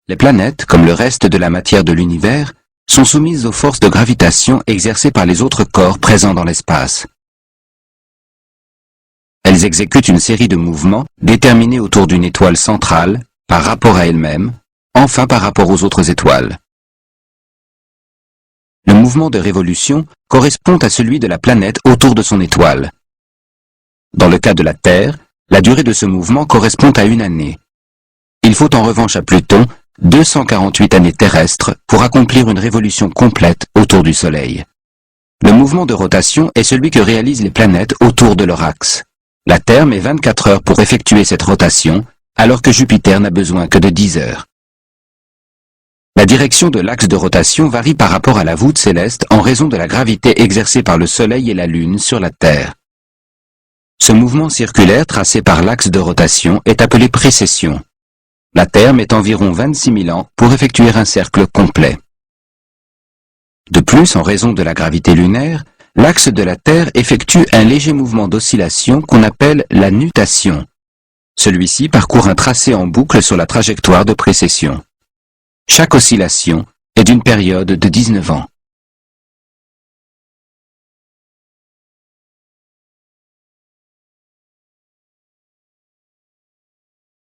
Les planètes, comme le reste de la matière de l'univers, sont soumises aux forces de gravitation exercées par les autres corps présents dans l'espace. Elles exécutent une série de mouvements déterminés autour d'une étoile centrale, par rapport à elle-même, enfin par rapport aux autres étoiles. Le mouvement de révolution correspond à celui de la planète autour de son étoile. Dans le cas de la Terre, la durée de ce mouvement correspond à une année. Il faut en revanche à Pluton 248 années terrestres pour accomplir une révolution complète autour du Soleil. Le mouvement de rotation est celui que réalisent les planètes autour de leur axe. La Terre met 24 heures pour effectuer cette rotation, alors que Jupiter n'a besoin que de 10 heures. La direction de l'axe de rotation varie par rapport à la voûte céleste en raison de la gravité exercée par le Soleil et la Lune sur la Terre. Ce mouvement circulaire tracé par l'axe de rotation est appelé précession. La Terre met environ 26 000 ans pour effectuer un cercle complet. De plus, en raison de la gravité lunaire, l'axe de la Terre effectue un léger mouvement d'oscillation qu'on appelle la nutation. Celui-ci parcourt un tracé en boucle sur la trajectoire de précession. Chaque oscillation est d'une période de 19 ans.